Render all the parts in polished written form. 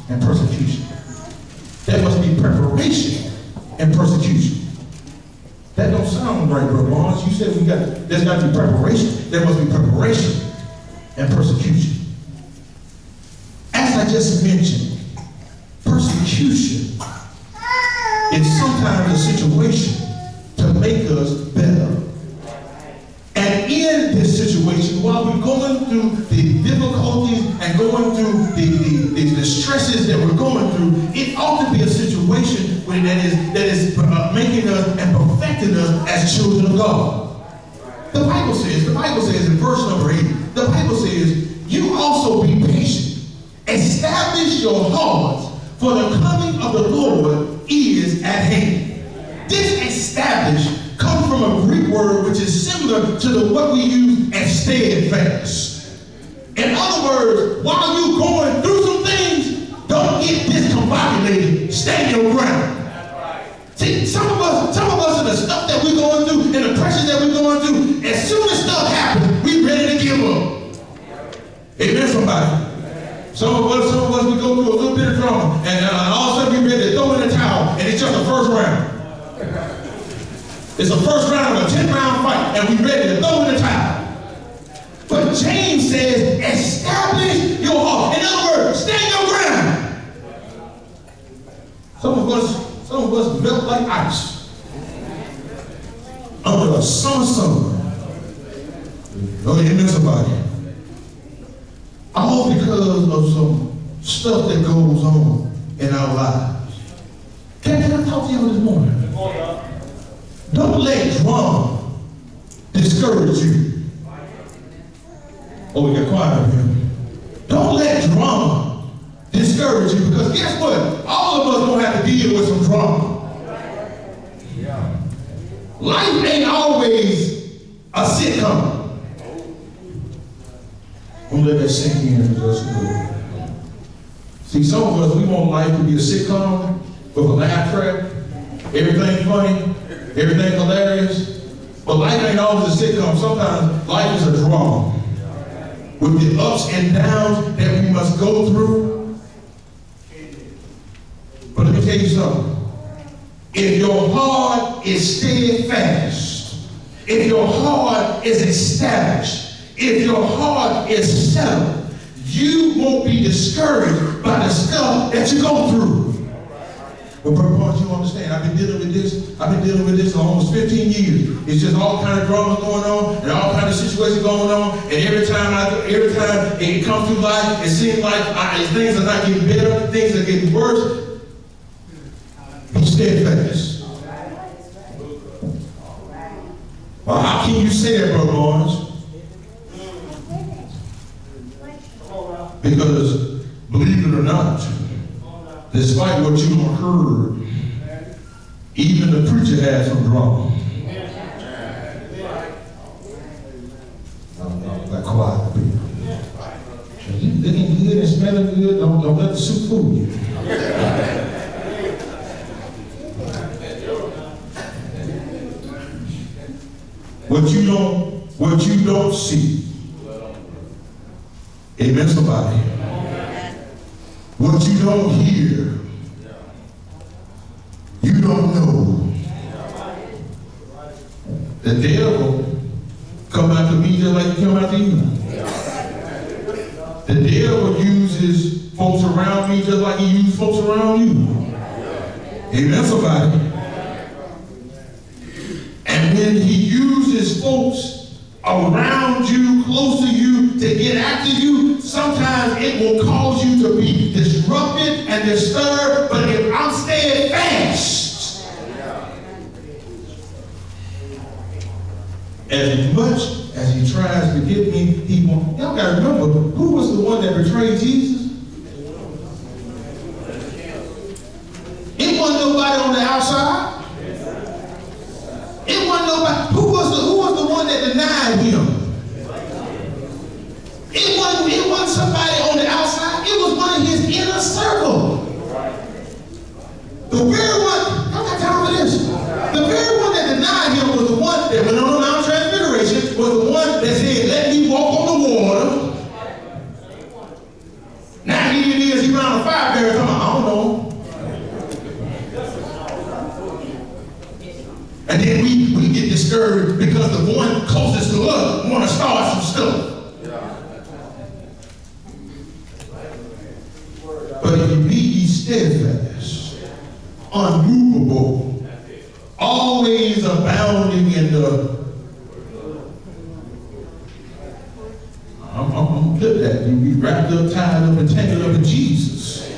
and persecution. There must be preparation and persecution. That don't sound right, Brother Barnes. You said there's got to be preparation. There must be preparation and persecution. As I just mentioned, persecution is sometimes a situation to make us better. And in this situation, while we're going through the difficulties and going through the stresses that we're going through, it ought to be a situation that is making us and perfecting us as children of God. The Bible says in verse number 8, the Bible says, you also be patient. Establish your hearts, for the coming of the Lord is at hand. This establish comes from a Greek word which is similar to what we use as steadfast. In other words, while you're going through some things, don't get discombobulated. Stand your ground. See, some of us in the stuff that we're going through, in the pressure that we're going through, as soon as stuff happens, we're ready to give up. Amen, somebody. Some of us, we go through a little bit of drama, and all of a sudden we're ready to throw in the towel, and it's just the first round. It's the first round of a 10-round fight, and we're ready to throw in the towel. But James says, establish your heart. In other words, stand your ground. Some of us melt like ice under a summer sun. Oh, you know somebody. All because of some stuff that goes on in our lives. Can I talk to you this morning? Don't let drama discourage you. Oh, we got quiet up here. Don't let drama discourage you, because guess what? All of us gonna have to deal with some drama. Life ain't always a sitcom. I'm gonna let that sink in just a little. See, some of us, we want life to be a sitcom with a laugh track, everything funny, everything hilarious. But life ain't always a sitcom. Sometimes life is a drama with the ups and downs that we must go through. But let me tell you something. If your heart is steadfast, if your heart is established, if your heart is settled, you won't be discouraged by the stuff that you go through. But Brother Barnes, you understand, I've been dealing with this for almost 15 years. It's just all kind of drama going on and all kind of situations going on. And every time it comes through life, it seems like things are not getting better, things are getting worse. Be steadfast. Well, how can you say that, Brother Barnes? Because, believe it or not, despite what you heard, even the preacher has some drama. Got quiet up here. You looking good and smelling good, don't let the soup fool you. What you don't see. Amen, somebody. What you don't hear, you don't know. The devil come after me just like he come after you. The devil uses folks around me just like he uses folks around you. Amen, somebody. And when he uses folks around you, close to you, to get after you, sometimes it will cause you to be disrupted and disturbed. But if I'm steadfast, as much as he tries to get me, he won't. Y'all gotta remember, who was the one that betrayed Jesus? It wasn't nobody on the outside. It wasn't nobody. Who was the one that denied him? It wasn't somebody on the outside. It was one of his inner circle. The very one, I got time for this. The very one that denied him was the one that went on the Mount Transfiguration, was the one that said, let me walk on the water. Now here it is, he around the fire barrel And then we get discouraged because the one closest to us want to start some stuff. But if you be ye steadfast, unmovable, always abounding in the, I'm good at that. You be wrapped up, tied up, and tangled up in Jesus.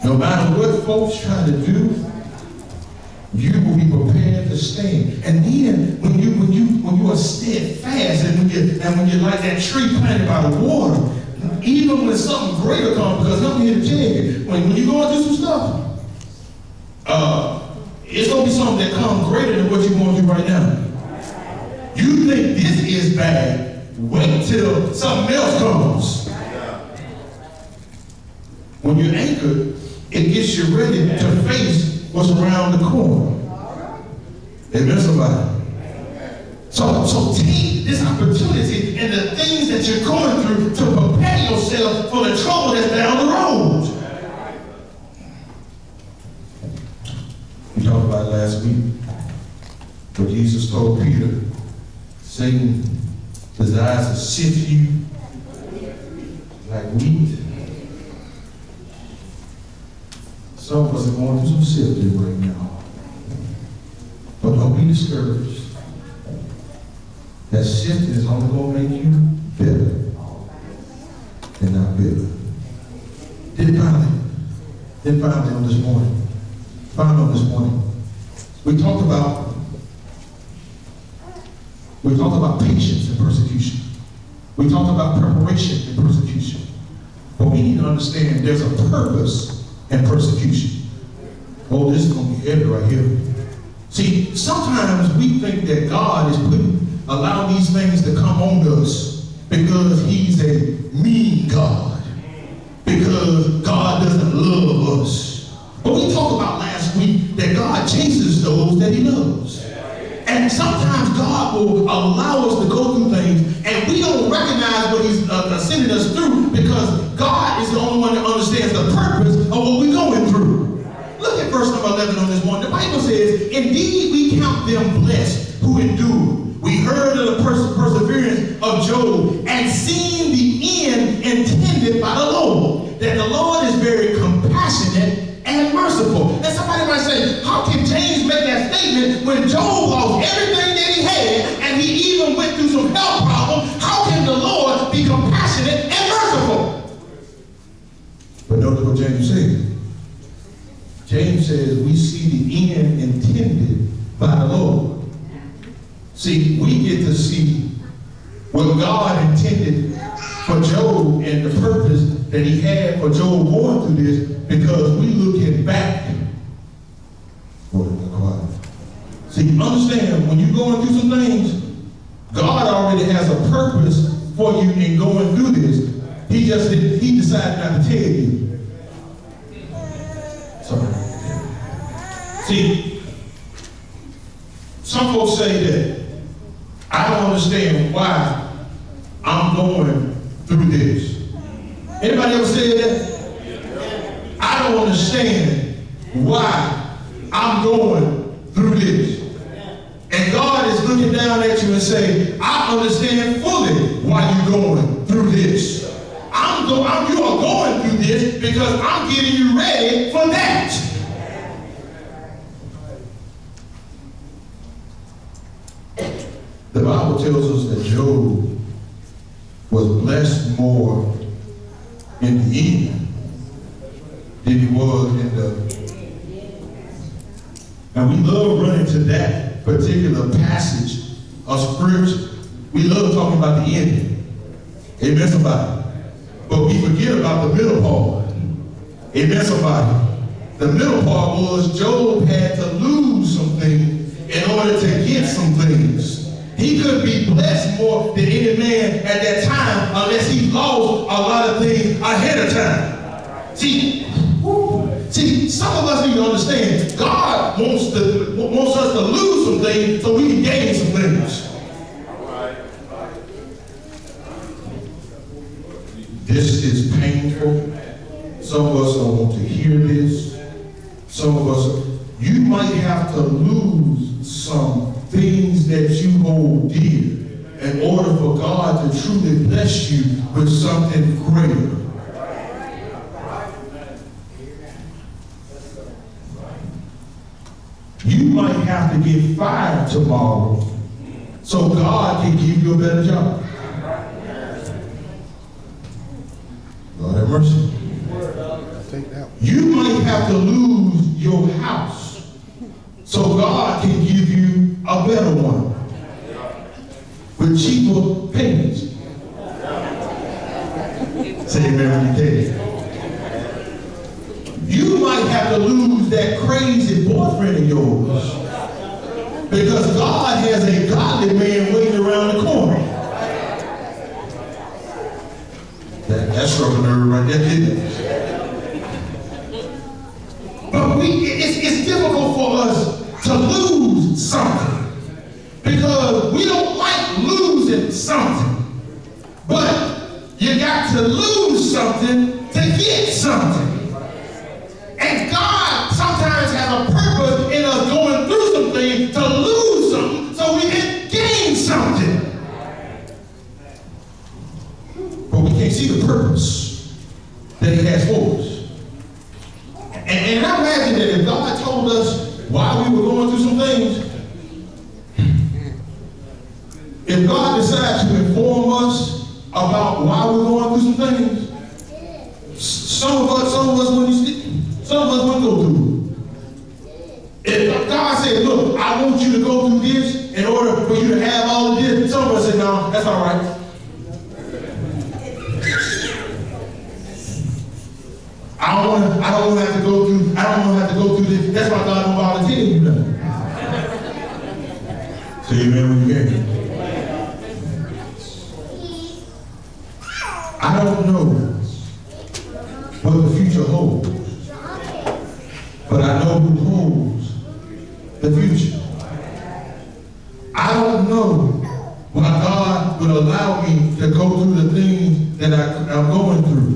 No matter what folks try to do, you will be prepared to stand. And then when you are steadfast, and when you're like that tree planted by the water, even when something greater comes, because I'm here to tell you, when you're going through some stuff, it's going to be something that comes greater than what you're going through right now. You think this is bad, wait till something else comes. When you're anchored, it gets you ready to face what's around the corner. Amen, somebody? So take this opportunity and the things that you're going through to prepare yourself for the trouble that's down the road. We talked about it last week, where Jesus told Peter, Satan desires to sift you like wheat. Some of us are going through some sifting right now. But don't be discouraged. That sifting is only going to make you better and not bitter. Then finally on this morning, we talked about patience and persecution. We talked about preparation and persecution. But we need to understand there's a purpose in persecution. Oh, this is going to be heavy right here. See, sometimes we think that God is allowing these things to come on us because he's a mean God. Because God doesn't love us. But we talked about last week that God chases those that he loves. And sometimes God will allow us to go through things and we don't recognize what he's sending us through because God is the only one that understands the purpose of what we're going through. Look at verse number 11 on this one. The Bible says, indeed we count them blessed who endure. We heard of the perseverance of Job and seen the end intended by the Lord. That the Lord is very compassionate and merciful. And somebody might say, how can James make that statement when Job lost everything that he had and he even went through some health problems? How can the Lord be compassionate and merciful? But notice what James says. James says we see the end intended by the Lord. See, we get to see what God intended for Job and the purpose that he had for Job going through this because we looking back. See, understand, when you're going through some things, God already has a purpose for you in going through this. He decided not to tell you. Sorry. See, some folks say that I don't understand why I'm going through this. Anybody ever said that? I don't understand why I'm going through this. And God is looking down at you and saying, I understand fully why you're going through this. You are going through this because I'm getting you ready for that. The Bible tells us that Job was blessed more in the end than he was in the... And we love running to that particular passage of scripture. We love talking about the ending. Amen, somebody. But we forget about the middle part. Amen, somebody. The middle part was Job had to lose some things in order to get some things. He could be blessed more than any man at that time unless he lost a lot of things ahead of time. See, some of us need to understand God wants us to lose some things so we can gain some things. This is painful. Some of us don't want to hear this. Some of us, you might have for God to truly bless you with something greater. You might have to get fired tomorrow so God can give you a better job. Lord have mercy. You might have to lose your house so God can give you a better one with cheaper payments. Say amen when you can. You might have to lose that crazy boyfriend of yours because God has a godly man waiting around the corner. That struck a nerve right there, didn't it? But it's difficult for us to lose something because we don't like losing something. But you got to lose something to get something. And God sometimes has a purpose in us going through something to lose something so we can gain something. But we can't see the purpose that he has for us. And I imagine that if God told us why we were going through some things, if God decides to inform us about why we're going through some things, some of us wouldn't go through it. If God said, look, I want you to go through this in order for you to have all of this, some of us said, no, that's all right. I don't want to have to go through this. That's why God don't bother telling you nothing. Say amen when you can. I don't know what the future holds, but I know who holds the future. I don't know why God would allow me to go through the things that I'm going through.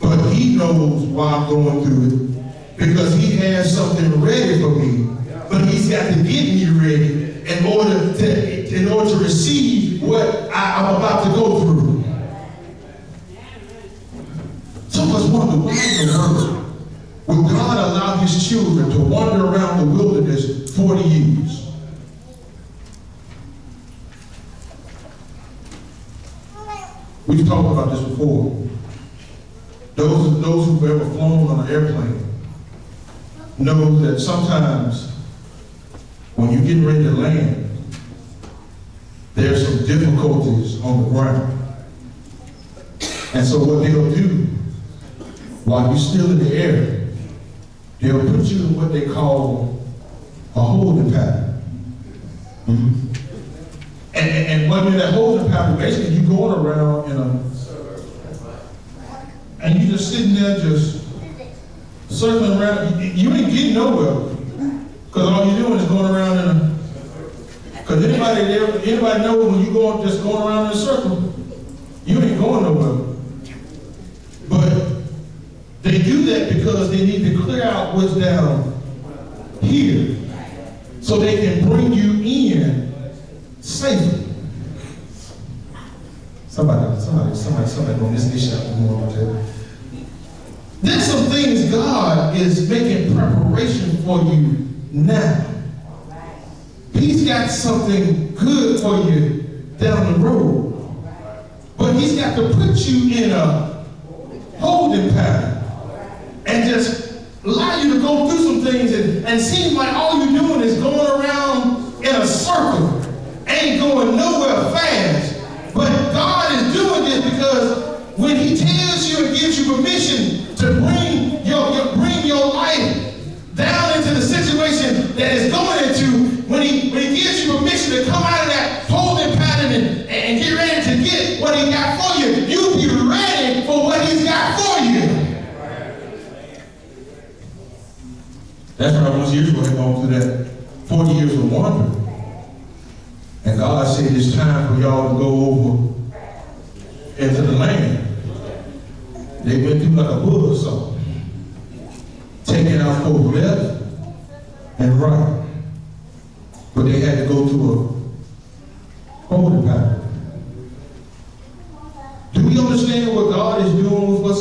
But he knows why I'm going through it because he has something ready for me. But he's got to get me ready in order to receive what I'm about to go through. Some of us wonder why in the world would God allow his children to wander around the wilderness 40 years? We've talked about this before. Those who've ever flown on an airplane know that sometimes when you're getting ready to land, there's some difficulties on the ground. And so what they'll do, while you're still in the air, they'll put you in what they call a holding pattern. And when you're in that holding pattern, basically you're going around in a and you just sitting there just circling around. You ain't getting nowhere. Because all you're doing is going around in a... Because anybody knows when you're just going around in a circle, you ain't going nowhere. But they do that because they need to clear out what's down here so they can bring you in safely. Somebody gonna miss this shot more about that. There's some things God is making preparation for you now. He's got something good for you down the road. But he's got to put you in a holding pattern and just allow you to go through some things and seems like all you're doing is going around in a circle, ain't going nowhere fast. But God is doing this because when he tells you and gives you permission to bring your life down into the situation that it's going into, when he gives you permission to come out of that holding pattern and get ready to get what he got for you, you'll be ready for what he's got for you. That's why most Israel had gone through that 40 years of wandering. And God said it's time for y'all to go over into the land. They went through like a bull saw, taking out both left and right. But they had to go through a holding pattern.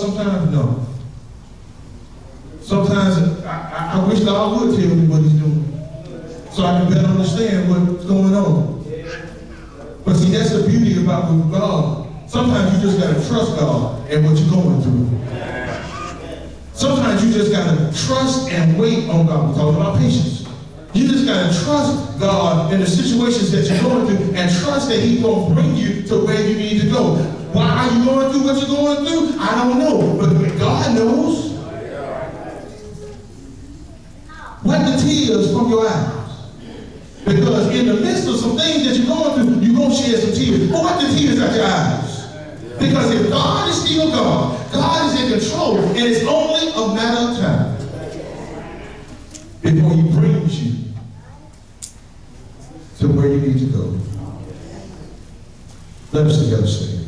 sometimes? No. Sometimes I wish God would tell me what he's doing, so I can better understand what's going on. But see, that's the beauty about with God. Sometimes you just got to trust God and what you're going through. Sometimes you just got to trust and wait on God. We're talking about patience. You just got to trust God in the situations that you're going through and trust that he's going to bring you to where you need to go. Why are you going through what you're going through? I don't know. But God knows. Wipe the tears from your eyes. Because in the midst of some things that you're going through, you're going to shed some tears. But wipe the tears out your eyes. Because if God is still God, God is in control, and it's only a matter of time before he brings you to where you need to go. Let us together say.